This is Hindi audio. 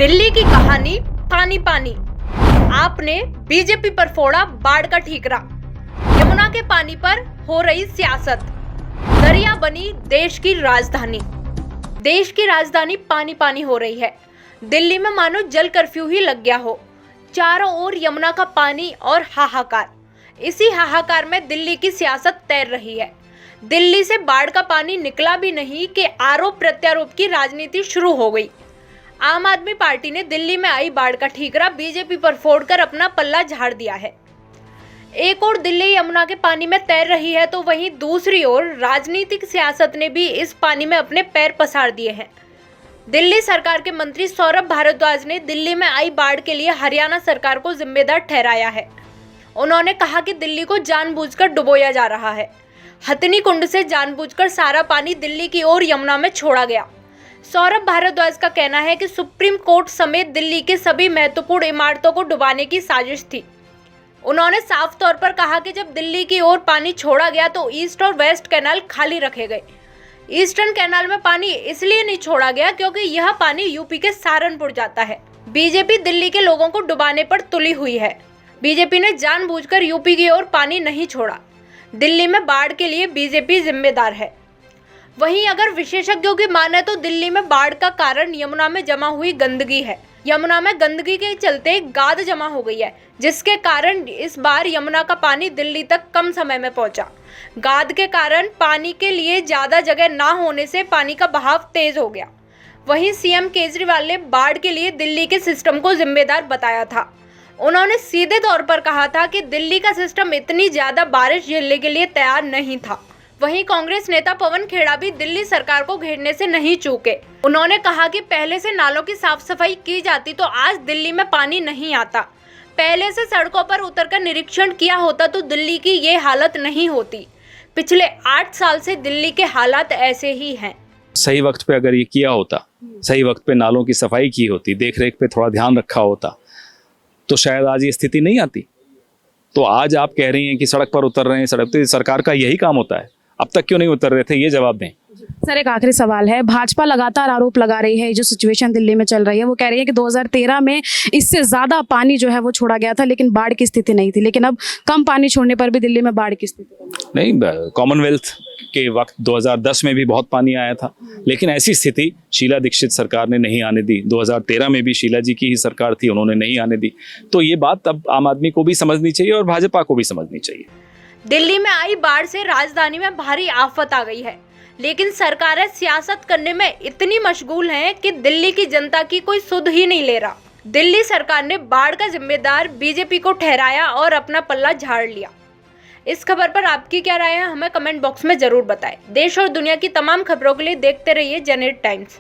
दिल्ली की कहानी पानी पानी। आपने बीजेपी पर फोड़ा बाढ़ का ठीकरा। यमुना के पानी पर हो रही सियासत। दरिया बनी देश की राजधानी। देश की राजधानी पानी पानी हो रही है। दिल्ली में मानो जल कर्फ्यू ही लग गया हो। चारों ओर यमुना का पानी और हाहाकार। इसी हाहाकार में दिल्ली की सियासत तैर रही है। दिल्ली से बाढ़ का पानी निकला भी नहीं कि आरोप प्रत्यारोप की राजनीति शुरू हो गई। आम आदमी पार्टी ने दिल्ली में आई बाढ़ का ठीकरा बीजेपी पर फोड़कर अपना पल्ला झाड़ दिया है। एक ओर दिल्ली यमुना के पानी में तैर रही है तो वहीं दूसरी ओर राजनीतिक सियासत ने भी इस पानी में अपने पैर पसार दिए हैं। दिल्ली सरकार के मंत्री सौरभ भारद्वाज ने दिल्ली में आई बाढ़ के लिए हरियाणा सरकार को जिम्मेदार ठहराया है। उन्होंने कहा कि दिल्ली को जानबूझकर डुबोया जा रहा है। हथनी कुंड से जानबूझकर सारा पानी दिल्ली की ओर यमुना में छोड़ा गया। सौरभ भारद्वाज का कहना है कि सुप्रीम कोर्ट समेत दिल्ली के सभी महत्वपूर्ण इमारतों को डुबाने की साजिश थी। उन्होंने साफ तौर पर कहा कि जब दिल्ली की ओर पानी छोड़ा गया तो ईस्ट और वेस्ट कैनाल खाली रखे गए। ईस्टर्न कैनाल में पानी इसलिए नहीं छोड़ा गया क्योंकि यह पानी यूपी के सहारनपुर जाता है। बीजेपी दिल्ली के लोगों को डुबाने पर तुली हुई है। बीजेपी ने जानबूझकर यूपी की ओर पानी नहीं छोड़ा। दिल्ली में बाढ़ के लिए बीजेपी जिम्मेदार है। वहीं अगर विशेषज्ञों की माने तो दिल्ली में बाढ़ का कारण यमुना में जमा हुई गंदगी है। यमुना में गंदगी के चलते गाद जमा हो गई है, जिसके कारण इस बार यमुना का पानी दिल्ली तक कम समय में पहुंचा। गाद के कारण पानी के लिए ज्यादा जगह ना होने से पानी का बहाव तेज हो गया। वहीं सीएम केजरीवाल ने बाढ़ के लिए दिल्ली के सिस्टम को जिम्मेदार बताया था। उन्होंने सीधे तौर पर कहा था कि दिल्ली का सिस्टम इतनी ज्यादा बारिश झेलने के लिए तैयार नहीं था। वहीं कांग्रेस नेता पवन खेड़ा भी दिल्ली सरकार को घेरने से नहीं चूके। उन्होंने कहा कि पहले से नालों की साफ सफाई की जाती तो आज दिल्ली में पानी नहीं आता। पहले से सड़कों पर उतरकर निरीक्षण किया होता तो दिल्ली की ये हालत नहीं होती। पिछले 8 साल से दिल्ली के हालात ऐसे ही हैं। सही वक्त पे अगर ये किया होता, सही वक्त पे नालों की सफाई की होती, देख रेख पे थोड़ा ध्यान रखा होता, तो शायद आज ये स्थिति नहीं आती। तो आज आप कह रही हैं कि सड़क पर उतर रहे हैं, सड़क तो सरकार का यही काम होता है। अब तक क्यों नहीं उतर रहे थे, ये जवाब दें। सर एक आखिरी सवाल है। भाजपा लगातार आरोप लगा रही है, जो सिचुएशन दिल्ली में चल रही है, वो कह रही है कि 2013 में इससे ज्यादा पानी जो है वो छोड़ा गया था, लेकिन बाढ़ की स्थिति नहीं थी। लेकिन अब कम पानी छोड़ने पर भी दिल्ली में बाढ़ की स्थिति नहीं। कॉमनवेल्थ के वक्त 2010 में भी बहुत पानी आया था, लेकिन ऐसी स्थिति शीला दीक्षित सरकार ने नहीं आने दी। 2013 में भी शीला जी की ही सरकार थी, उन्होंने नहीं आने दी। तो ये बात अब आम आदमी को भी समझनी चाहिए और भाजपा को भी समझनी चाहिए। दिल्ली में आई बाढ़ से राजधानी में भारी आफत आ गई है, लेकिन सरकारें सियासत करने में इतनी मशगूल हैं कि दिल्ली की जनता की कोई सुध ही नहीं ले रहा। दिल्ली सरकार ने बाढ़ का जिम्मेदार बीजेपी को ठहराया और अपना पल्ला झाड़ लिया। इस खबर पर आपकी क्या राय है, हमें कमेंट बॉक्स में जरूर बताएं। देश और दुनिया की तमाम खबरों के लिए देखते रहिए जनहित टाइम्स।